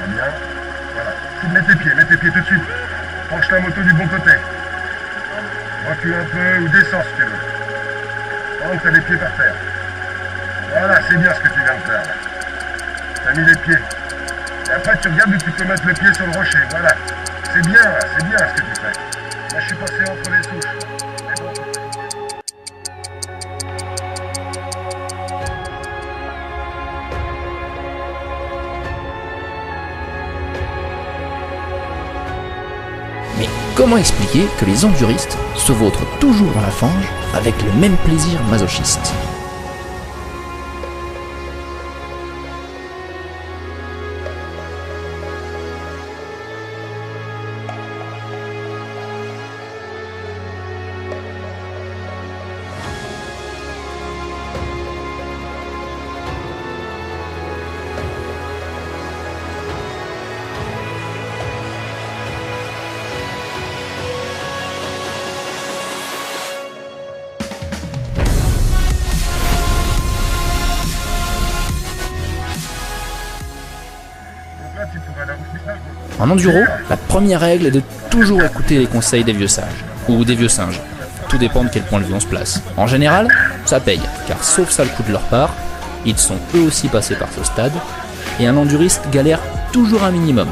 bien. Voilà. Mets tes pieds tout de suite. Penche la moto du bon côté. Recule un peu ou descends si tu veux. Pendant que tu as les pieds par terre. Voilà, c'est bien ce que tu viens de faire là. Tu as mis les pieds. Et après tu regardes où tu peux mettre le pied sur le rocher. Voilà. C'est bien là, c'est bien ce que tu fais. Là je suis passé entre les souches. Mais bon. Mais comment expliquer que les enduristes se vautrent toujours dans la fange avec le même plaisir masochiste ? En enduro, la première règle est de toujours écouter les conseils des vieux sages, ou des vieux singes. Tout dépend de quel point de vue on se place. En général, ça paye, car sauf sale coup de leur part, ils sont eux aussi passés par ce stade, et un enduriste galère toujours un minimum.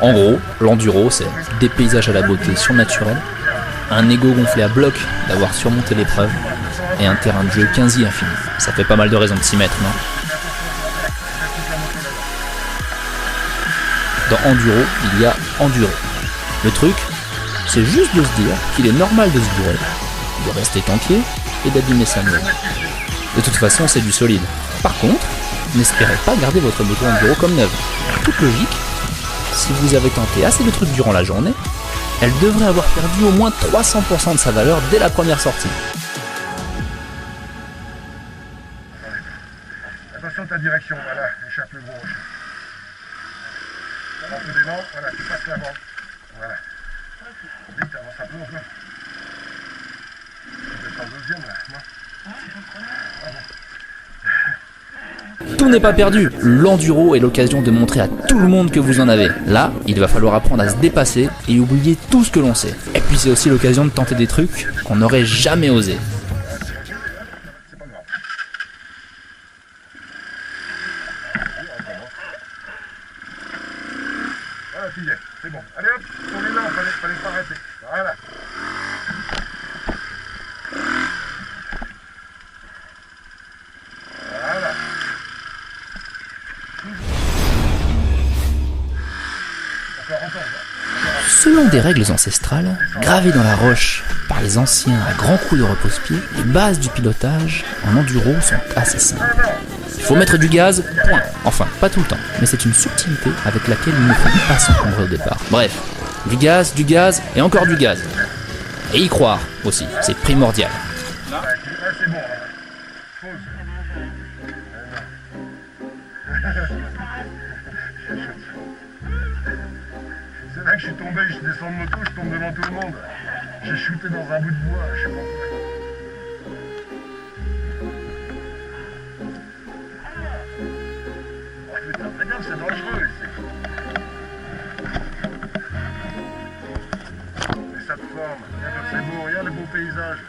En gros, l'enduro, c'est des paysages à la beauté surnaturelle, un ego gonflé à bloc d'avoir surmonté l'épreuve, et un terrain de jeu quasi infini. Ça fait pas mal de raisons de s'y mettre, non ? Dans enduro, il y a enduro. Le truc, c'est juste de se dire qu'il est normal de se bourrer, de rester tanké et d'abîmer sa moto. De toute façon, c'est du solide. Par contre, n'espérez pas garder votre moto enduro comme neuve. Toute logique, si vous avez tenté assez de trucs durant la journée, elle devrait avoir perdu au moins 300% de sa valeur dès la première sortie. Attention à ta direction, voilà, échappe le gros rocher. Un peu d'élan, voilà, tu passes l'avant. Voilà. Vite, avance un peu, enfin. Vous êtes en deuxième là, non ? Tout n'est pas perdu, l'enduro est l'occasion de montrer à tout le monde que vous en avez. Là, il va falloir apprendre à se dépasser et oublier tout ce que l'on sait. Et puis c'est aussi l'occasion de tenter des trucs qu'on n'aurait jamais osé. C'est pas grave. Voilà, tu y es, c'est bon. Allez hop, ton élan, fallait pas arrêter. Voilà. Voilà. Selon des règles ancestrales, gravées dans la roche par les anciens à grands coups de repose-pied, les bases du pilotage en enduro sont assez simples. Il faut mettre du gaz, point. Enfin, pas tout le temps, mais c'est une subtilité avec laquelle il ne faut pas s'encombrer au départ. Bref, du gaz et encore du gaz. Et y croire aussi, c'est primordial. Là, c'est bon. Pause. C'est là que je suis tombé, je descends de moto, je tombe devant tout le monde. J'ai chuté dans un bout de bois, je suis pas prêt. Oh putain, regarde, c'est dangereux ici. Mais ça te forme, regarde, c'est beau, regarde le beau paysage.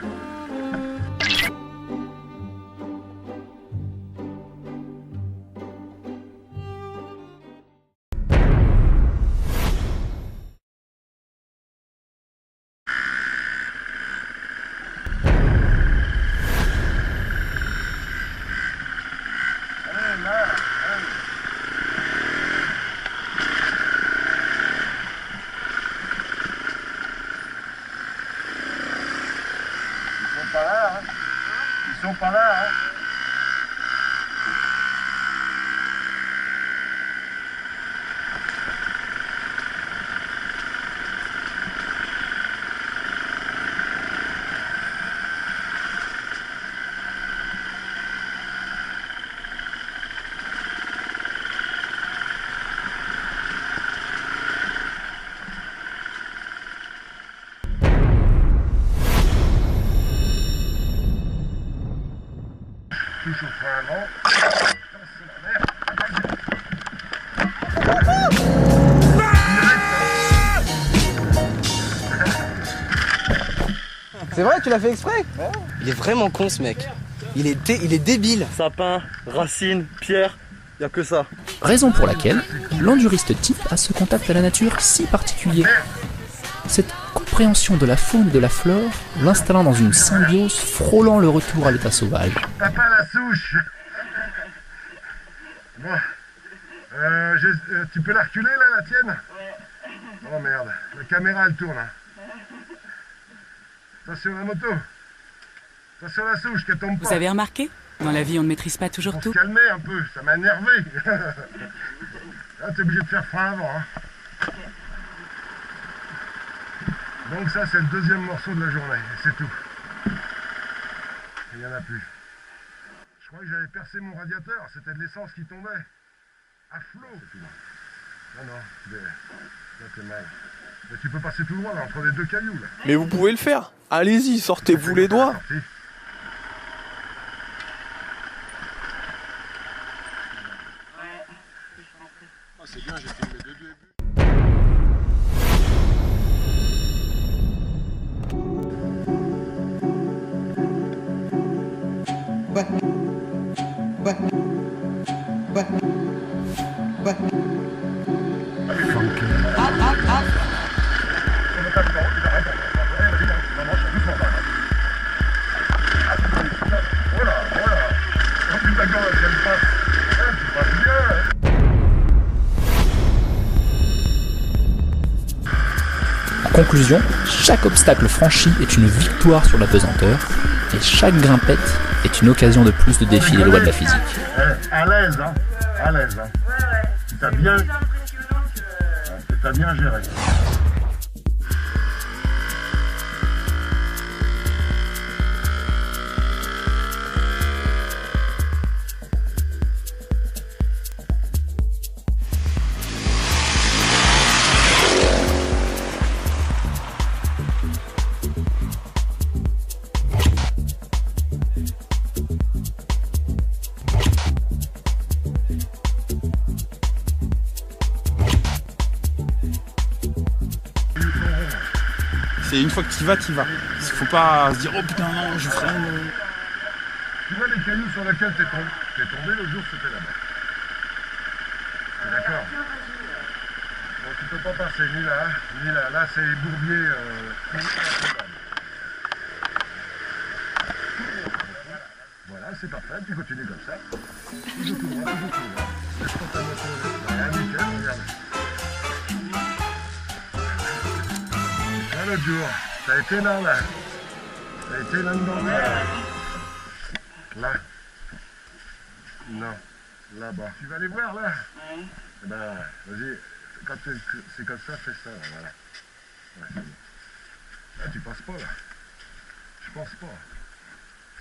C'est vrai, tu l'as fait exprès? Il est vraiment con ce mec. Il est débile. Sapin, racine, pierre, y a que ça. Raison pour laquelle l'enduriste type a ce contact à la nature si particulier. Cette compréhension de la faune et de la flore l'installant dans une symbiose frôlant le retour à l'état sauvage. Papa la souche. Bon. Tu peux la reculer là, la tienne? Oh merde, la caméra elle tourne. Attention la moto. Attention la souche qu'elle tombe pas. Vous avez remarqué? Dans la vie, on ne maîtrise pas toujours Faut tout. se calmer un peu, ça m'a énervé. Là t'es obligé de faire frein avant. Hein. Donc ça c'est le deuxième morceau de la journée, et c'est tout. Il n'y en a plus. Je crois que j'avais percé mon radiateur, c'était de l'essence qui tombait. À flot. Non, là t'es mal. Mais tu peux passer tout droit là, entre les deux cailloux là. Mais vous pouvez le faire. Allez-y, sortez-vous les doigts. Sorti. Ah, c'est bien, j'ai filmé deux débuts. En conclusion, chaque obstacle franchi est une victoire sur la pesanteur, et chaque grimpette est une occasion de plus de défier les lois de la physique. À l'aise, hein. À l'aise, hein. T'as bien géré. C'est une fois que tu vas, tu vas. Faut pas se dire oh putain non, je freine. Tu vois les cailloux sur lesquels t'es tombé l'autre jour, c'était là-bas. T'es d'accord? Bon, tu peux pas passer ni là, ni là. Là, c'est Bourbier. Voilà, c'est parfait. Tu continues comme ça. Toujours tout droit, toujours tout droit. Laisse ta moto. Voilà, nickel, regarde. L'autre jour, t'as été là. T'as été là-dedans, là. Non, là-bas. Tu vas aller voir, là? Eh ben, vas-y, quand c'est comme ça, fais ça, là, voilà. Ouais, c'est bon. Là, tu passes pas, là. Je pense pas.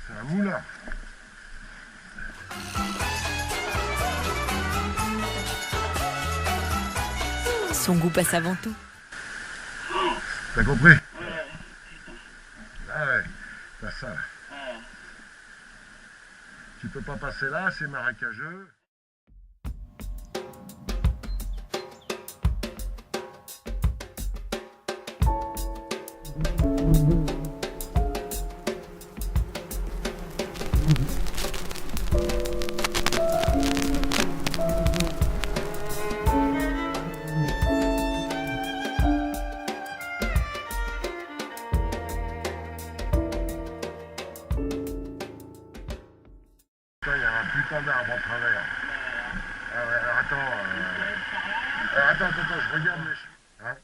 C'est un moulin. Son goût passe avant tout. T'as compris? Ah ouais, t'as ça. Tu peux pas passer là, c'est marécageux. Il y a un putain d'arbre en travers. Ah ouais, alors attends, je regarde les... Hein?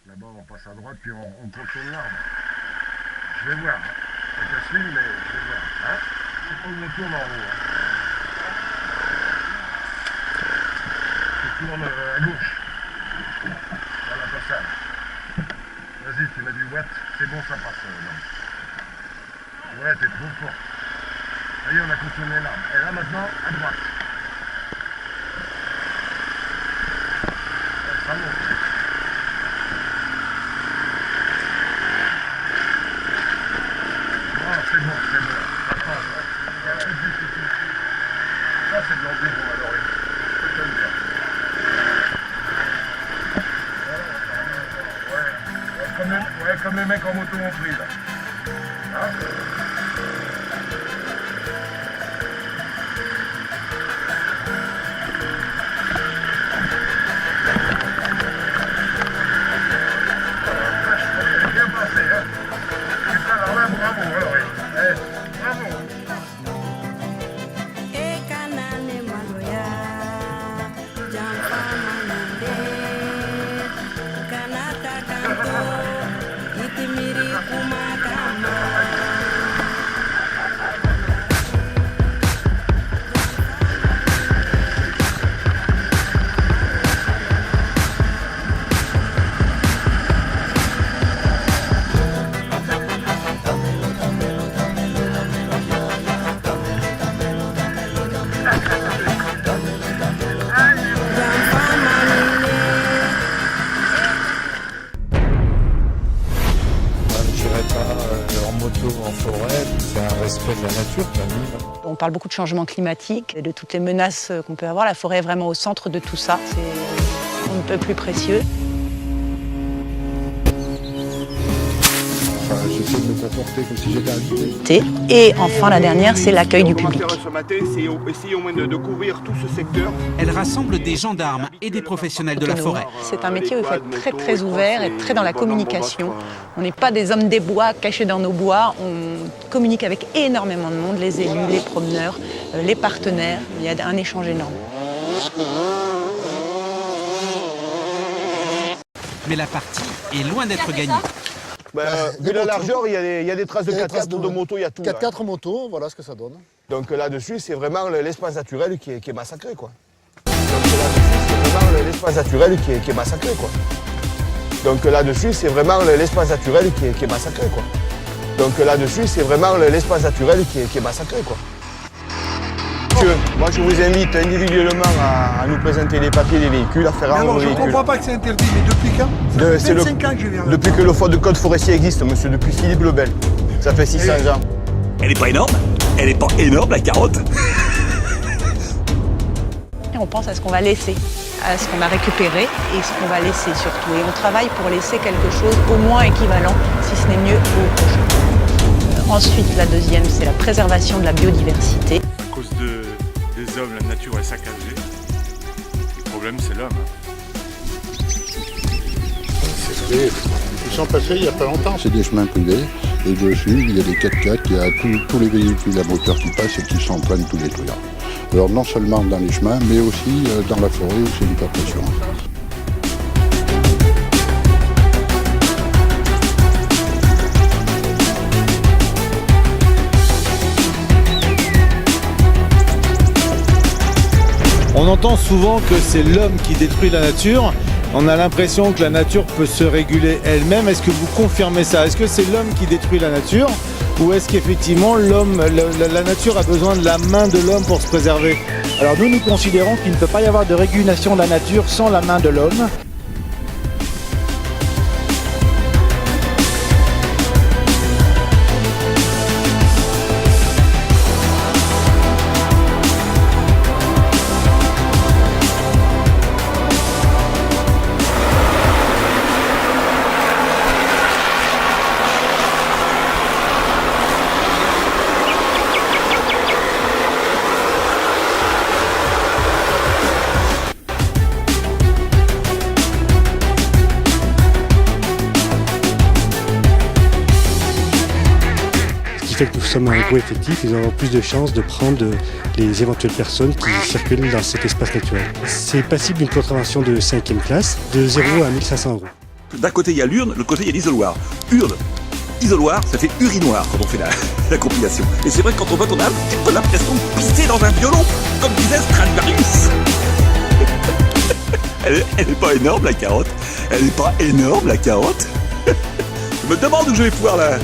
Là-bas, on passe à droite, puis on contourne l'arbre. Je vais voir. Ça casse l'une, mais je vais voir. Hein? C'est pas où on tourne en haut. Hein? Tu tournes à gauche. Voilà, pas ça. Vas-y, tu mets du watt. C'est bon, ça passe. Non. Ouais, t'es trop fort. Ça y est, on a contourné l'arbre. Et là, maintenant, à droite. Ça monte. Non, c'est bon. Ça passe. Ça, c'est de l'environ, alors. C'est comme ça. Ouais, comme les mecs en moto ont pris, là. Bien pensé, hein. Putain, alors là, bravo, alors, bravo. En moto, en forêt, c'est un respect de la nature quand même. On parle beaucoup de changement climatique et de toutes les menaces qu'on peut avoir. La forêt est vraiment au centre de tout ça. C'est on ne peut plus précieux. J'essaie de me comporter comme si j'étais invité. Et enfin, la dernière, c'est l'accueil du public. Ce matin, c'est essayer au moins de couvrir tout ce secteur. Elle rassemble des gendarmes et des professionnels de la forêt. C'est un métier où il faut être très très ouvert et très dans la communication. On n'est pas des hommes des bois cachés dans nos bois. On communique avec énormément de monde, les élus, les promeneurs, les partenaires. Il y a un échange énorme. Mais la partie est loin d'être gagnée. Vu la largeur, il y a des traces de 4x4, de moto, il y a tout. 4x4 moto, voilà ce que ça donne. Donc là-dessus, c'est vraiment l'espace naturel qui est massacré, quoi. Donc là-dessus, c'est vraiment l'espace naturel qui est massacré, quoi. Donc là-dessus, c'est vraiment l'espace naturel qui est massacré, quoi. Donc là-dessus, c'est vraiment l'espace naturel qui est massacré, quoi. Monsieur, moi je vous invite individuellement à nous présenter les papiers des véhicules, à faire rendre le véhicule. Je ne comprends pas que c'est interdit, mais depuis quand? Ça fait 25 ans que je viens là. Depuis que le code forestier existe, monsieur, depuis Philippe le Bel. Ça fait 600 ans. Elle est pas énorme? Elle est pas énorme, la carotte? Et on pense à ce qu'on va laisser, à ce qu'on a récupéré et ce qu'on va laisser surtout. Et on travaille pour laisser quelque chose au moins équivalent, si ce n'est mieux, au prochain. Ensuite, la deuxième, c'est la préservation de la biodiversité. À cause des hommes, la nature est saccagée. Le problème, c'est l'homme. C'est vrai, ils sont passés il n'y a pas longtemps. C'est des chemins privés et dessus, il y a des 4x4, il y a tous les véhicules à moteur qui passent et qui sont en train de tout détruire. Alors non seulement dans les chemins, mais aussi dans la forêt où c'est une captation. On entend souvent que c'est l'homme qui détruit la nature. On a l'impression que la nature peut se réguler elle-même. Est-ce que vous confirmez ça? Est-ce que c'est l'homme qui détruit la nature? Ou est-ce qu'effectivement la nature a besoin de la main de l'homme pour se préserver? Alors nous considérons qu'il ne peut pas y avoir de régulation de la nature sans la main de l'homme. Que nous sommes un gros effectif, ils auront plus de chances de prendre les éventuelles personnes qui circulent dans cet espace naturel. C'est passible d'une contravention de 5e classe, de 0 à 1 500 €. D'un côté, il y a l'urne, de l'autre côté, il y a l'isoloir. Urne, isoloir, ça fait urinoir quand on fait la compilation. Et c'est vrai que quand on vote, on a un petit peu l'impression de pisser dans un violon, comme disait Stradivarius. Elle est pas énorme, la carotte. Elle est pas énorme, la carotte. Je me demande où je vais pouvoir la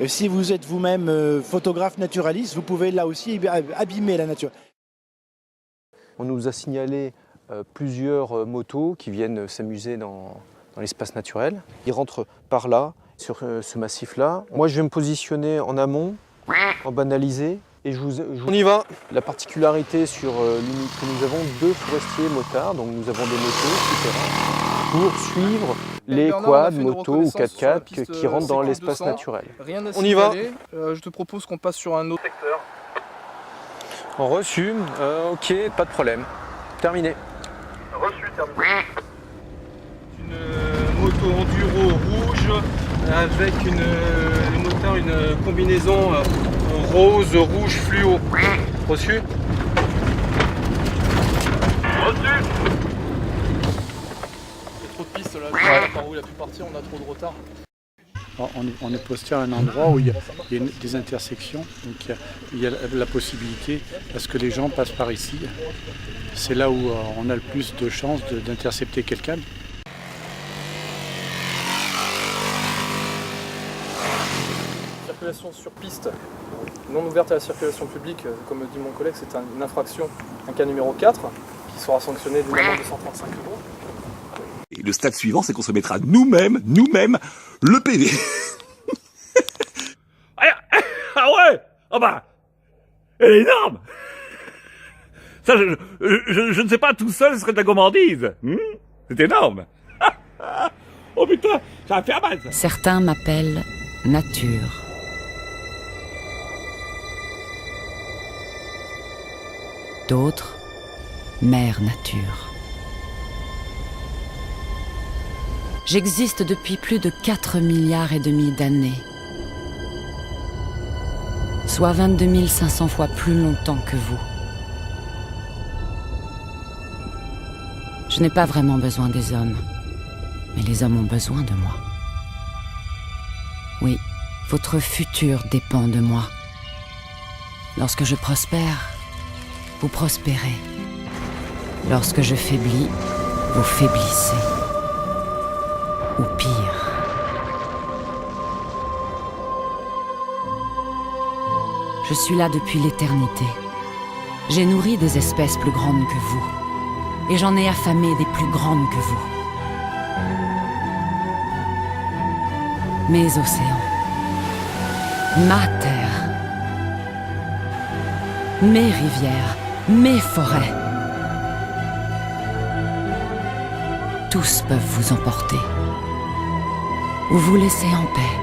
Si vous êtes vous-même photographe naturaliste, vous pouvez là aussi abîmer la nature. On nous a signalé plusieurs motos qui viennent s'amuser dans l'espace naturel. Ils rentrent par là, sur ce massif-là. Moi, je vais me positionner en amont, en banalisé, et on y va. La particularité sur l'UNIC, que nous avons 2 forestiers motards, donc nous avons des motos, etc., pour suivre les quads, motos ou 4x4 qui rentrent dans l'espace naturel. On y va. Je te propose qu'on passe sur un autre secteur. En reçu, ok, pas de problème. Terminé. Reçu, terminé. Une moto enduro rouge avec une combinaison rose, rouge fluo. Reçu. Reçu. Il y a trop de pistes là, je sais pas par où il a pu partir, on a trop de retard. On est posté à un endroit où il y a des intersections, donc il y a la possibilité à ce que les gens passent par ici. C'est là où on a le plus de chances d'intercepter quelqu'un. Circulation sur piste non ouverte à la circulation publique, comme dit mon collègue, c'est une infraction, un cas numéro 4, qui sera sanctionné d'une amende de 135 €. Et le stade suivant, c'est qu'on se mettra nous-mêmes, le PV. Ah ouais. Ah bah, elle est énorme. Ça, je ne sais pas, tout seul, ce serait de la gourmandise. C'est énorme. Oh putain, ça va faire mal, ça. Certains m'appellent nature. D'autres, mère nature. J'existe depuis plus de 4,5 milliards d'années, soit 22 500 fois plus longtemps que vous. Je n'ai pas vraiment besoin des hommes, mais les hommes ont besoin de moi. Oui, votre futur dépend de moi. Lorsque je prospère, vous prospérez. Lorsque je faiblis, vous faiblissez. Ou pire. Je suis là depuis l'éternité. J'ai nourri des espèces plus grandes que vous. Et j'en ai affamé des plus grandes que vous. Mes océans. Ma terre. Mes rivières. Mes forêts. Tous peuvent vous emporter. Ou vous laisser en paix.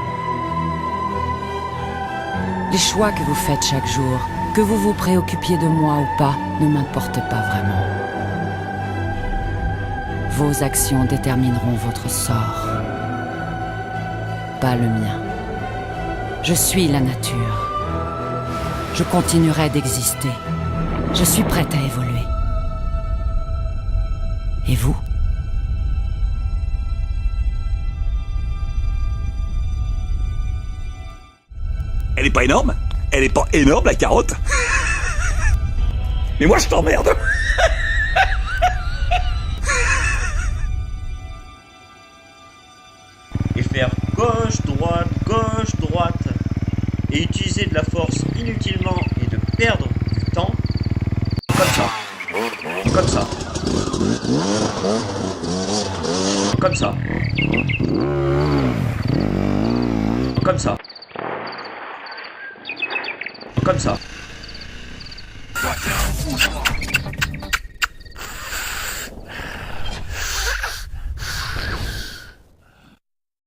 Les choix que vous faites chaque jour, que vous vous préoccupiez de moi ou pas, ne m'importent pas vraiment. Vos actions détermineront votre sort, pas le mien. Je suis la nature. Je continuerai d'exister. Je suis prête à évoluer. Et vous ? Elle est pas énorme? Elle est pas énorme, la carotte? Mais moi, je t'emmerde! Et faire gauche, droite, et utiliser de la force inutilement et de perdre du temps, comme ça, comme ça, comme ça, comme ça, comme ça.